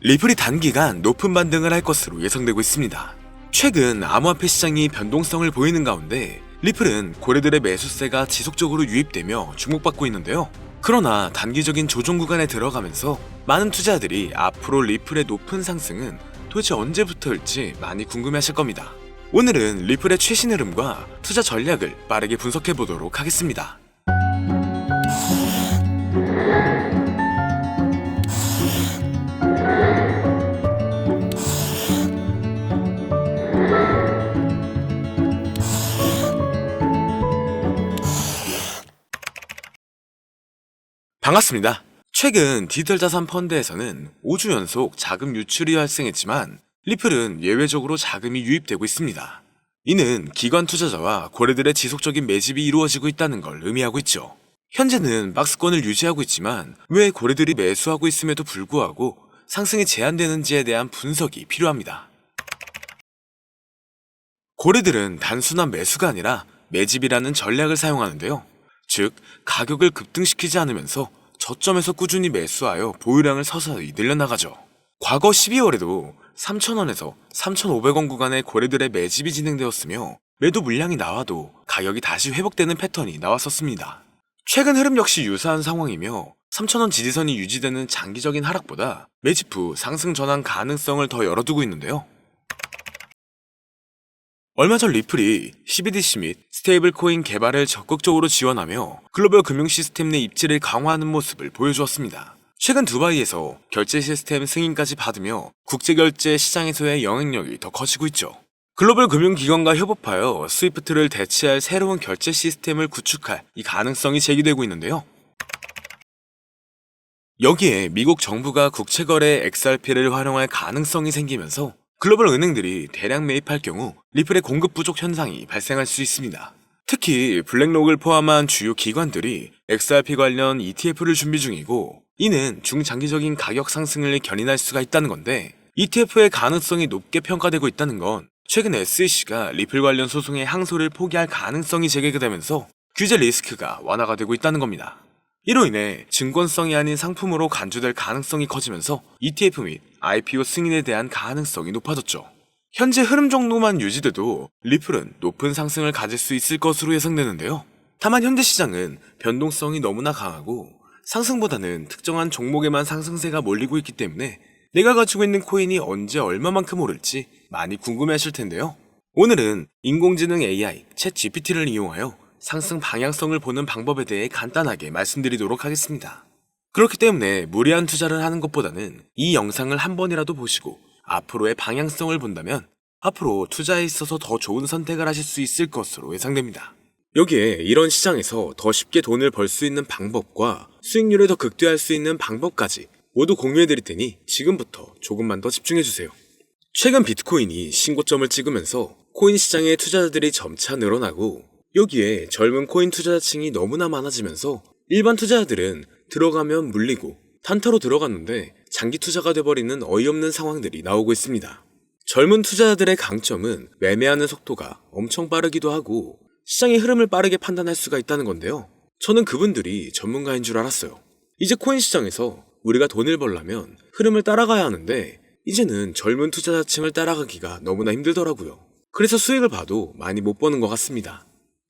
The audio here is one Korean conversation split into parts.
리플이 단기간 높은 반등을 할 것으로 예상되고 있습니다. 최근 암호화폐 시장이 변동성을 보이는 가운데 리플은 고래들의 매수세가 지속적으로 유입되며 주목받고 있는데요. 그러나 단기적인 조정 구간에 들어가면서 많은 투자자들이 앞으로 리플의 높은 상승은 도대체 언제부터일지 많이 궁금해하실 겁니다. 오늘은 리플의 최신 흐름과 투자 전략을 빠르게 분석해 보도록 하겠습니다. 반갑습니다. 최근 디지털 자산 펀드에서는 5주 연속 자금 유출이 발생했지만 리플은 예외적으로 자금이 유입되고 있습니다. 이는 기관 투자자와 고래들의 지속적인 매집이 이루어지고 있다는 걸 의미하고 있죠. 현재는 박스권을 유지하고 있지만 왜 고래들이 매수하고 있음에도 불구하고 상승이 제한되는지에 대한 분석이 필요합니다. 고래들은 단순한 매수가 아니라 매집이라는 전략을 사용하는데요. 즉, 가격을 급등시키지 않으면서 저점에서 꾸준히 매수하여 보유량을 서서히 늘려나가죠. 과거 12월에도 3,000원에서 3,500원 구간의 고래들의 매집이 진행되었으며 매도 물량이 나와도 가격이 다시 회복되는 패턴이 나왔었습니다. 최근 흐름 역시 유사한 상황이며 3,000원 지지선이 유지되는 장기적인 하락보다 매집 후 상승 전환 가능성을 더 열어두고 있는데요. 얼마 전 리플이 CBDC 및 스테이블 코인 개발을 적극적으로 지원하며 글로벌 금융 시스템 내 입지를 강화하는 모습을 보여주었습니다. 최근 두바이에서 결제 시스템 승인까지 받으며 국제결제 시장에서의 영향력이 더 커지고 있죠. 글로벌 금융기관과 협업하여 스위프트를 대체할 새로운 결제 시스템을 구축할 이 가능성이 제기되고 있는데요. 여기에 미국 정부가 국채거래 XRP를 활용할 가능성이 생기면서 글로벌 은행들이 대량 매입할 경우 리플의 공급 부족 현상이 발생할 수 있습니다. 특히 블랙록을 포함한 주요 기관들이 XRP 관련 ETF를 준비 중이고 이는 중장기적인 가격 상승을 견인할 수가 있다는 건데 ETF의 가능성이 높게 평가되고 있다는 건 최근 SEC가 리플 관련 소송의 항소를 포기할 가능성이 제기되면서 규제 리스크가 완화가 되고 있다는 겁니다. 이로 인해 증권성이 아닌 상품으로 간주될 가능성이 커지면서 ETF 및 IPO 승인에 대한 가능성이 높아졌죠. 현재 흐름 정도만 유지돼도 리플은 높은 상승을 가질 수 있을 것으로 예상되는데요. 다만 현재 시장은 변동성이 너무나 강하고 상승보다는 특정한 종목에만 상승세가 몰리고 있기 때문에 내가 가지고 있는 코인이 언제 얼마만큼 오를지 많이 궁금해하실 텐데요. 오늘은 인공지능 AI 챗 GPT를 이용하여 상승 방향성을 보는 방법에 대해 간단하게 말씀드리도록 하겠습니다. 그렇기 때문에 무리한 투자를 하는 것보다는 이 영상을 한 번이라도 보시고 앞으로의 방향성을 본다면 앞으로 투자에 있어서 더 좋은 선택을 하실 수 있을 것으로 예상됩니다. 여기에 이런 시장에서 더 쉽게 돈을 벌 수 있는 방법과 수익률을 더 극대화할 수 있는 방법까지 모두 공유해드릴 테니 지금부터 조금만 더 집중해주세요. 최근 비트코인이 신고점을 찍으면서 코인 시장의 투자자들이 점차 늘어나고 여기에 젊은 코인 투자자층이 너무나 많아지면서 일반 투자자들은 들어가면 물리고 단타로 들어갔는데 장기 투자가 돼버리는 어이없는 상황들이 나오고 있습니다. 젊은 투자자들의 강점은 매매하는 속도가 엄청 빠르기도 하고 시장의 흐름을 빠르게 판단할 수가 있다는 건데요. 저는 그분들이 전문가인 줄 알았어요. 이제 코인 시장에서 우리가 돈을 벌려면 흐름을 따라가야 하는데 이제는 젊은 투자자층을 따라가기가 너무나 힘들더라고요. 그래서 수익을 봐도 많이 못 버는 것 같습니다.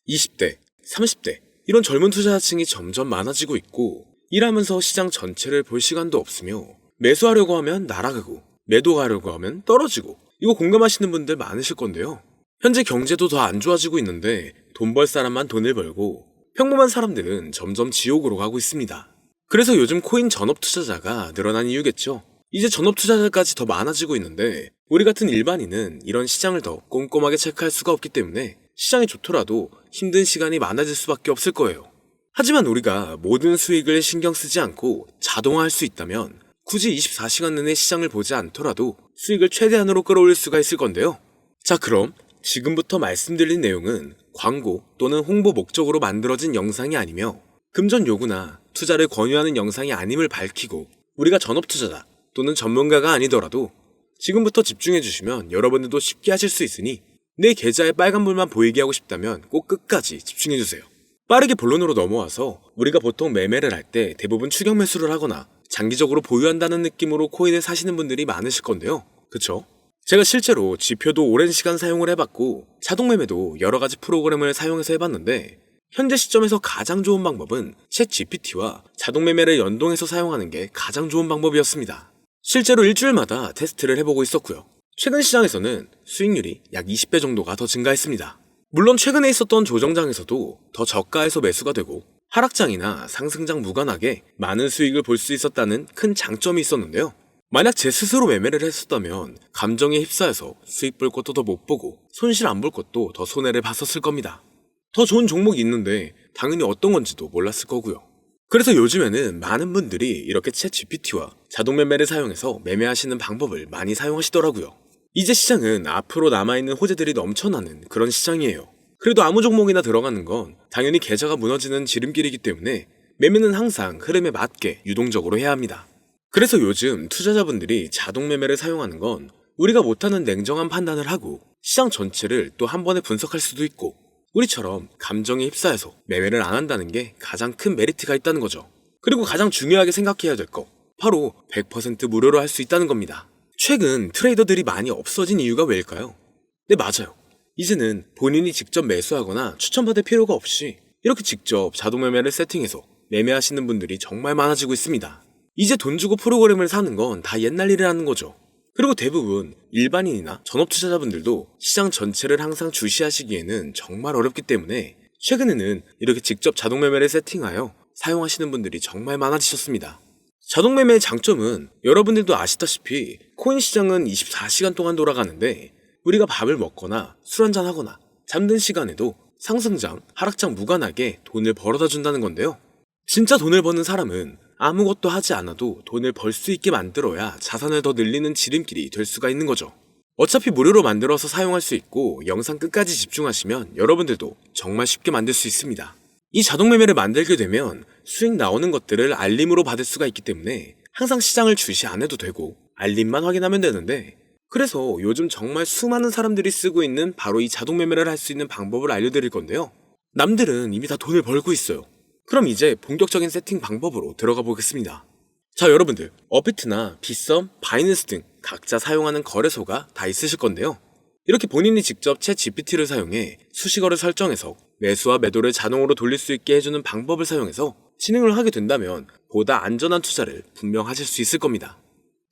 20대, 30대 이런 젊은 투자자층이 점점 많아지고 있고 일하면서 시장 전체를 볼 시간도 없으며 매수하려고 하면 날아가고 매도하려고 하면 떨어지고 이거 공감하시는 분들 많으실 건데요. 현재 경제도 더 안 좋아지고 있는데 돈 벌 사람만 돈을 벌고 평범한 사람들은 점점 지옥으로 가고 있습니다. 그래서 요즘 코인 전업 투자자가 늘어난 이유겠죠. 이제 전업 투자자까지 더 많아지고 있는데 우리 같은 일반인은 이런 시장을 더 꼼꼼하게 체크할 수가 없기 때문에 시장이 좋더라도 힘든 시간이 많아질 수밖에 없을 거예요. 하지만 우리가 모든 수익을 신경 쓰지 않고 자동화할 수 있다면 굳이 24시간 내내 시장을 보지 않더라도 수익을 최대한으로 끌어올릴 수가 있을 건데요. 자, 그럼 지금부터 말씀드린 내용은 광고 또는 홍보 목적으로 만들어진 영상이 아니며 금전 요구나 투자를 권유하는 영상이 아님을 밝히고 우리가 전업 투자자 또는 전문가가 아니더라도 지금부터 집중해 주시면 여러분들도 쉽게 하실 수 있으니 내 계좌에 빨간불만 보이게 하고 싶다면 꼭 끝까지 집중해 주세요. 빠르게 본론으로 넘어와서 우리가 보통 매매를 할 때 대부분 추격 매수를 하거나 장기적으로 보유한다는 느낌으로 코인을 사시는 분들이 많으실 건데요. 그쵸? 제가 실제로 지표도 오랜 시간 사용을 해봤고 자동 매매도 여러 가지 프로그램을 사용해서 해봤는데 현재 시점에서 가장 좋은 방법은 챗 GPT와 자동 매매를 연동해서 사용하는 게 가장 좋은 방법이었습니다. 실제로 일주일마다 테스트를 해보고 있었고요. 최근 시장에서는 수익률이 약 20배 정도가 더 증가했습니다. 물론 최근에 있었던 조정장에서도 더 저가에서 매수가 되고 하락장이나 상승장 무관하게 많은 수익을 볼 수 있었다는 큰 장점이 있었는데요. 만약 제 스스로 매매를 했었다면 감정에 휩싸여서 수익 볼 것도 더 못 보고 손실 안 볼 것도 더 손해를 봤었을 겁니다. 더 좋은 종목이 있는데 당연히 어떤 건지도 몰랐을 거고요. 그래서 요즘에는 많은 분들이 이렇게 챗 GPT와 자동 매매를 사용해서 매매하시는 방법을 많이 사용하시더라고요. 이제 시장은 앞으로 남아있는 호재들이 넘쳐나는 그런 시장이에요. 그래도 아무 종목이나 들어가는 건 당연히 계좌가 무너지는 지름길이기 때문에 매매는 항상 흐름에 맞게 유동적으로 해야 합니다. 그래서 요즘 투자자분들이 자동 매매를 사용하는 건 우리가 못하는 냉정한 판단을 하고 시장 전체를 또 한 번에 분석할 수도 있고 우리처럼 감정에 휩싸여서 매매를 안 한다는 게 가장 큰 메리트가 있다는 거죠. 그리고 가장 중요하게 생각해야 될 거 바로 100% 무료로 할 수 있다는 겁니다. 최근 트레이더들이 많이 없어진 이유가 왜일까요? 네, 맞아요. 이제는 본인이 직접 매수하거나 추천받을 필요가 없이 이렇게 직접 자동 매매를 세팅해서 매매하시는 분들이 정말 많아지고 있습니다. 이제 돈 주고 프로그램을 사는 건 다 옛날 일이라는 거죠. 그리고 대부분 일반인이나 전업 투자자분들도 시장 전체를 항상 주시하시기에는 정말 어렵기 때문에 최근에는 이렇게 직접 자동 매매를 세팅하여 사용하시는 분들이 정말 많아지셨습니다. 자동 매매의 장점은 여러분들도 아시다시피 코인 시장은 24시간 동안 돌아가는데 우리가 밥을 먹거나 술 한잔 하거나 잠든 시간에도 상승장, 하락장 무관하게 돈을 벌어다 준다는 건데요. 진짜 돈을 버는 사람은 아무것도 하지 않아도 돈을 벌 수 있게 만들어야 자산을 더 늘리는 지름길이 될 수가 있는 거죠. 어차피 무료로 만들어서 사용할 수 있고 영상 끝까지 집중하시면 여러분들도 정말 쉽게 만들 수 있습니다. 이 자동 매매를 만들게 되면 수익 나오는 것들을 알림으로 받을 수가 있기 때문에 항상 시장을 주시 안 해도 되고 알림만 확인하면 되는데 그래서 요즘 정말 수많은 사람들이 쓰고 있는 바로 이 자동 매매를 할 수 있는 방법을 알려드릴 건데요. 남들은 이미 다 돈을 벌고 있어요. 그럼 이제 본격적인 세팅 방법으로 들어가 보겠습니다. 자, 여러분들 업비트나 빗썸, 바이낸스 등 각자 사용하는 거래소가 다 있으실 건데요. 이렇게 본인이 직접 챗 GPT를 사용해 수식어를 설정해서 매수와 매도를 자동으로 돌릴 수 있게 해주는 방법을 사용해서 진행을 하게 된다면 보다 안전한 투자를 분명 하실 수 있을 겁니다.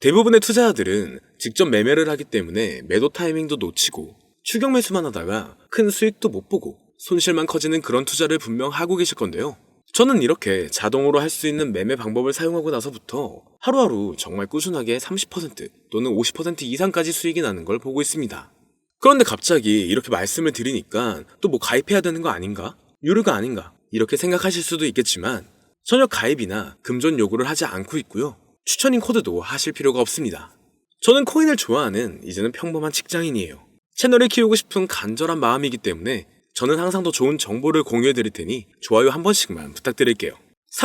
대부분의 투자자들은 직접 매매를 하기 때문에 매도 타이밍도 놓치고 추격 매수만 하다가 큰 수익도 못 보고 손실만 커지는 그런 투자를 분명 하고 계실 건데요. 저는 이렇게 자동으로 할 수 있는 매매 방법을 사용하고 나서부터 하루하루 정말 꾸준하게 30% 또는 50% 이상까지 수익이 나는 걸 보고 있습니다. 그런데 갑자기 이렇게 말씀을 드리니까 또 뭐 가입해야 되는 거 아닌가? 유료가 아닌가? 이렇게 생각하실 수도 있겠지만 전혀 가입이나 금전 요구를 하지 않고 있고요. 추천인 코드도 하실 필요가 없습니다. 저는 코인을 좋아하는 이제는 평범한 직장인이에요. 채널을 키우고 싶은 간절한 마음이기 때문에 저는 항상 더 좋은 정보를 공유해 드릴 테니 좋아요 한 번씩만 부탁드릴게요.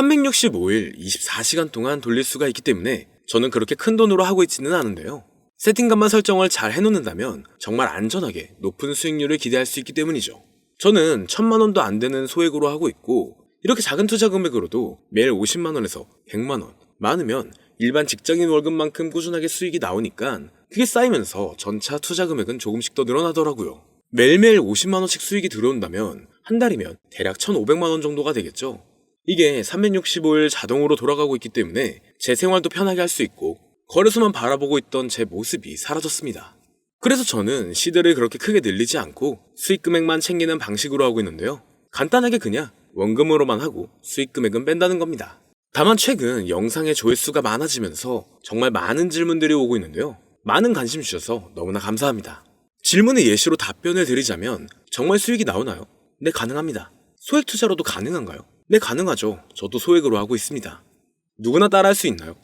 365일 24시간 동안 돌릴 수가 있기 때문에 저는 그렇게 큰 돈으로 하고 있지는 않은데요. 세팅값만 설정을 잘 해놓는다면 정말 안전하게 높은 수익률을 기대할 수 있기 때문이죠. 저는 1000만원도 안 되는 소액으로 하고 있고 이렇게 작은 투자 금액으로도 매일 50만원에서 100만원, 많으면 일반 직장인 월급만큼 꾸준하게 수익이 나오니까 그게 쌓이면서 전차 투자 금액은 조금씩 더 늘어나더라고요. 매일매일 50만원씩 수익이 들어온다면 한 달이면 대략 1500만원 정도가 되겠죠. 이게 365일 자동으로 돌아가고 있기 때문에 제 생활도 편하게 할 수 있고 거래소만 바라보고 있던 제 모습이 사라졌습니다. 그래서 저는 시대를 그렇게 크게 늘리지 않고 수익 금액만 챙기는 방식으로 하고 있는데요. 간단하게 그냥 원금으로만 하고 수익 금액은 뺀다는 겁니다. 다만 최근 영상의 조회수가 많아지면서 정말 많은 질문들이 오고 있는데요. 많은 관심 주셔서 너무나 감사합니다. 질문의 예시로 답변을 드리자면 정말 수익이 나오나요? 네, 가능합니다. 소액 투자로도 가능한가요? 네, 가능하죠. 저도 소액으로 하고 있습니다. 누구나 따라할 수 있나요?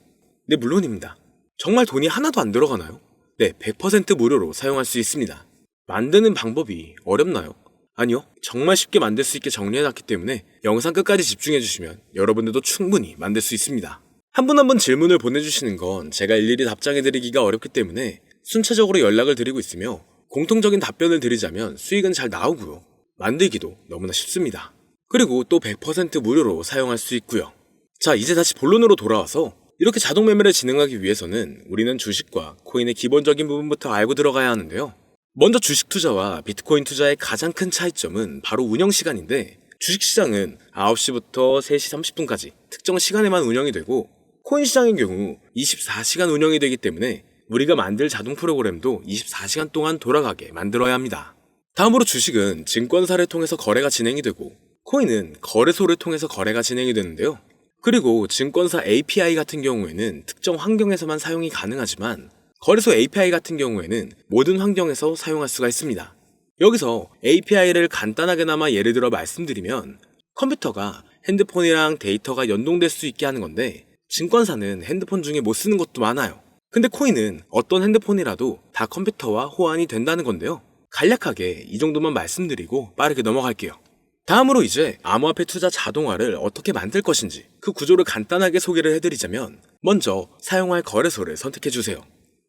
네, 물론입니다. 정말 돈이 하나도 안 들어가나요? 네, 100% 무료로 사용할 수 있습니다. 만드는 방법이 어렵나요? 아니요, 정말 쉽게 만들 수 있게 정리해놨기 때문에 영상 끝까지 집중해주시면 여러분들도 충분히 만들 수 있습니다. 한 분 한 분 질문을 보내주시는 건 제가 일일이 답장해드리기가 어렵기 때문에 순차적으로 연락을 드리고 있으며 공통적인 답변을 드리자면 수익은 잘 나오고요. 만들기도 너무나 쉽습니다. 그리고 또 100% 무료로 사용할 수 있고요. 자, 이제 다시 본론으로 돌아와서 이렇게 자동 매매를 진행하기 위해서는 우리는 주식과 코인의 기본적인 부분부터 알고 들어가야 하는데요. 먼저 주식 투자와 비트코인 투자의 가장 큰 차이점은 바로 운영 시간인데, 주식시장은 9시부터 3시 30분까지 특정 시간에만 운영이 되고, 코인 시장의 경우 24시간 운영이 되기 때문에 우리가 만들 자동 프로그램도 24시간 동안 돌아가게 만들어야 합니다. 다음으로 주식은 증권사를 통해서 거래가 진행이 되고, 코인은 거래소를 통해서 거래가 진행이 되는데요. 그리고 증권사 API 같은 경우에는 특정 환경에서만 사용이 가능하지만, 거래소 API 같은 경우에는 모든 환경에서 사용할 수가 있습니다. 여기서 API를 간단하게나마 예를 들어 말씀드리면, 컴퓨터가 핸드폰이랑 데이터가 연동될 수 있게 하는 건데, 증권사는 핸드폰 중에 못 쓰는 것도 많아요. 근데 코인은 어떤 핸드폰이라도 다 컴퓨터와 호환이 된다는 건데요. 간략하게 이 정도만 말씀드리고 빠르게 넘어갈게요. 다음으로 이제 암호화폐 투자 자동화를 어떻게 만들 것인지 그 구조를 간단하게 소개를 해드리자면, 먼저 사용할 거래소를 선택해주세요.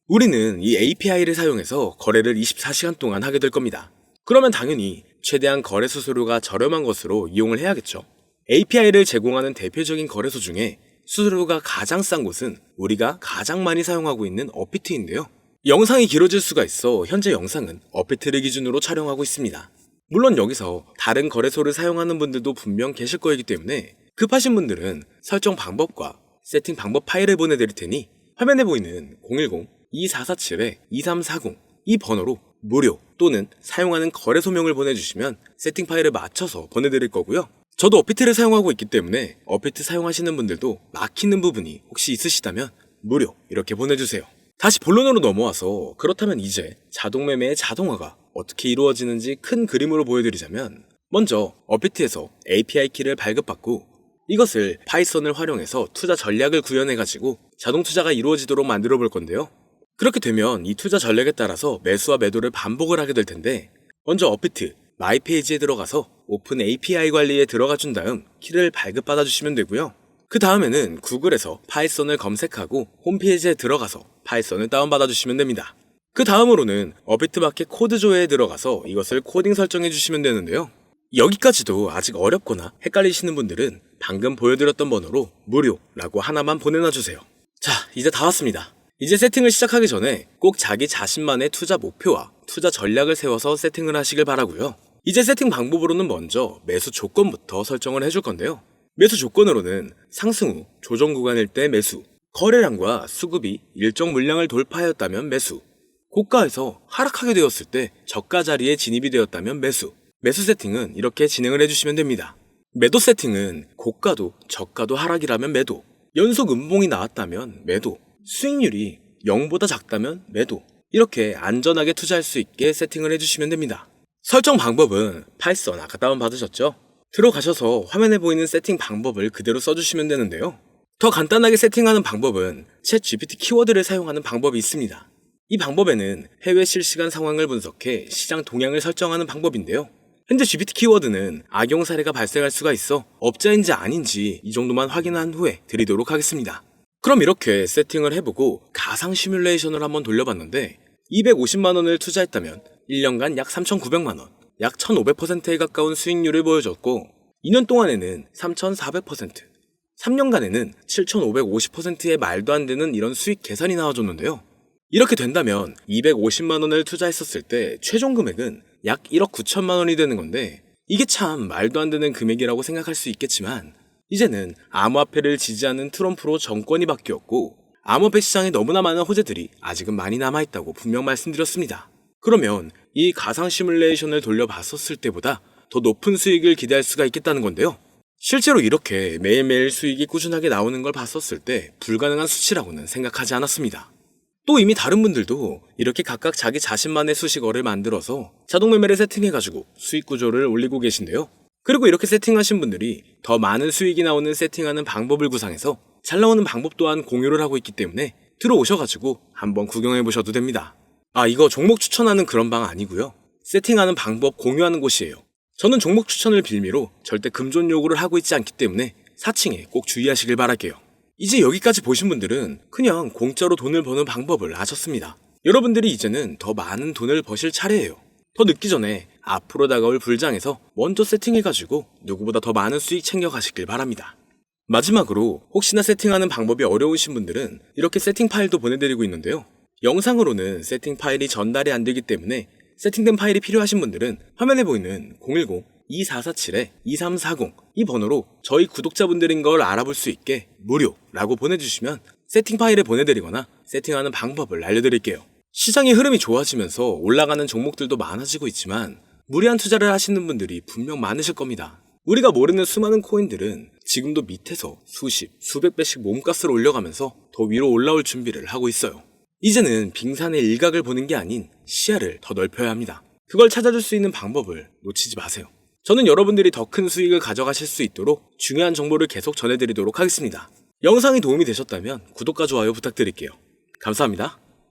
우리는 이 API를 사용해서 거래를 24시간 동안 하게 될 겁니다. 그러면 당연히 최대한 거래 수수료가 저렴한 것으로 이용을 해야겠죠. API를 제공하는 대표적인 거래소 중에 수수료가 가장 싼 곳은 우리가 가장 많이 사용하고 있는 업비트인데요. 영상이 길어질 수가 있어 현재 영상은 업비트를 기준으로 촬영하고 있습니다. 물론 여기서 다른 거래소를 사용하는 분들도 분명 계실 거이기 때문에 급하신 분들은 설정 방법과 세팅 방법 파일을 보내드릴 테니 화면에 보이는 010-2447-2340 이 번호로 무료 또는 사용하는 거래소명을 보내주시면 세팅 파일을 맞춰서 보내드릴 거고요. 저도 업비트를 사용하고 있기 때문에 업비트 사용하시는 분들도 막히는 부분이 혹시 있으시다면 무료 이렇게 보내주세요. 다시 본론으로 넘어와서, 그렇다면 이제 자동매매의 자동화가 어떻게 이루어지는지 큰 그림으로 보여드리자면, 먼저 업비트에서 API 키를 발급받고 이것을 파이썬을 활용해서 투자 전략을 구현해가지고 자동 투자가 이루어지도록 만들어 볼 건데요. 그렇게 되면 이 투자 전략에 따라서 매수와 매도를 반복을 하게 될 텐데, 먼저 업비트 마이 페이지에 들어가서 오픈 API 관리에 들어가 준 다음 키를 발급받아 주시면 되고요. 그 다음에는 구글에서 파이썬을 검색하고 홈페이지에 들어가서 파이썬을 다운받아 주시면 됩니다. 그 다음으로는 업비트 마켓 코드 조회에 들어가서 이것을 코딩 설정해 주시면 되는데요. 여기까지도 아직 어렵거나 헷갈리시는 분들은 방금 보여드렸던 번호로 무료라고 하나만 보내놔 주세요. 자, 이제 다 왔습니다. 이제 세팅을 시작하기 전에 꼭 자기 자신만의 투자 목표와 투자 전략을 세워서 세팅을 하시길 바라고요. 이제 세팅 방법으로는 먼저 매수 조건부터 설정을 해줄 건데요. 매수 조건으로는 상승 후 조정 구간일 때 매수, 거래량과 수급이 일정 물량을 돌파하였다면 매수, 고가에서 하락하게 되었을 때 저가 자리에 진입이 되었다면 매수, 매수 세팅은 이렇게 진행을 해주시면 됩니다. 매도 세팅은 고가도 저가도 하락이라면 매도, 연속 음봉이 나왔다면 매도, 수익률이 0보다 작다면 매도, 이렇게 안전하게 투자할 수 있게 세팅을 해주시면 됩니다. 설정 방법은 파이썬 아까 다운받으셨죠? 들어가셔서 화면에 보이는 세팅 방법을 그대로 써주시면 되는데요. 더 간단하게 세팅하는 방법은 챗 GPT 키워드를 사용하는 방법이 있습니다. 이 방법에는 해외 실시간 상황을 분석해 시장 동향을 설정하는 방법인데요. 현재 GPT 키워드는 악용 사례가 발생할 수가 있어 업자인지 아닌지 이 정도만 확인한 후에 드리도록 하겠습니다. 그럼 이렇게 세팅을 해보고 가상 시뮬레이션을 한번 돌려봤는데, 250만원을 투자했다면 1년간 약 3,900만원, 약 1,500%에 가까운 수익률을 보여줬고, 2년 동안에는 3,400%, 3년간에는 7,550%의 말도 안 되는 이런 수익 계산이 나와줬는데요. 이렇게 된다면 250만원을 투자했었을 때 최종 금액은 약 1억 9천만 원이 되는 건데, 이게 참 말도 안 되는 금액이라고 생각할 수 있겠지만, 이제는 암호화폐를 지지하는 트럼프로 정권이 바뀌었고 암호화폐 시장에 너무나 많은 호재들이 아직은 많이 남아있다고 분명 말씀드렸습니다. 그러면 이 가상 시뮬레이션을 돌려봤었을 때보다 더 높은 수익을 기대할 수가 있겠다는 건데요. 실제로 이렇게 매일매일 수익이 꾸준하게 나오는 걸 봤었을 때 불가능한 수치라고는 생각하지 않았습니다. 또 이미 다른 분들도 이렇게 각각 자기 자신만의 수식어를 만들어서 자동 매매를 세팅해가지고 수익 구조를 올리고 계신데요. 그리고 이렇게 세팅하신 분들이 더 많은 수익이 나오는 세팅하는 방법을 구상해서 잘 나오는 방법 또한 공유를 하고 있기 때문에 들어오셔가지고 한번 구경해보셔도 됩니다. 이거 종목 추천하는 그런 방 아니고요. 세팅하는 방법 공유하는 곳이에요. 저는 종목 추천을 빌미로 절대 금전 요구를 하고 있지 않기 때문에 사칭에 꼭 주의하시길 바랄게요. 이제 여기까지 보신 분들은 그냥 공짜로 돈을 버는 방법을 아셨습니다. 여러분들이 이제는 더 많은 돈을 버실 차례예요. 더 늦기 전에 앞으로 다가올 불장에서 먼저 세팅해가지고 누구보다 더 많은 수익 챙겨가시길 바랍니다. 마지막으로 혹시나 세팅하는 방법이 어려우신 분들은 이렇게 세팅 파일도 보내드리고 있는데요. 영상으로는 세팅 파일이 전달이 안 되기 때문에 세팅된 파일이 필요하신 분들은 화면에 보이는 010-2447-2340 이 번호로 저희 구독자분들인 걸 알아볼 수 있게 무료라고 보내주시면 세팅 파일을 보내드리거나 세팅하는 방법을 알려드릴게요. 시장의 흐름이 좋아지면서 올라가는 종목들도 많아지고 있지만 무리한 투자를 하시는 분들이 분명 많으실 겁니다. 우리가 모르는 수많은 코인들은 지금도 밑에서 수십, 수백 배씩 몸값을 올려가면서 더 위로 올라올 준비를 하고 있어요. 이제는 빙산의 일각을 보는 게 아닌 시야를 더 넓혀야 합니다. 그걸 찾아줄 수 있는 방법을 놓치지 마세요. 저는 여러분들이 더 큰 수익을 가져가실 수 있도록 중요한 정보를 계속 전해드리도록 하겠습니다. 영상이 도움이 되셨다면 구독과 좋아요 부탁드릴게요. 감사합니다.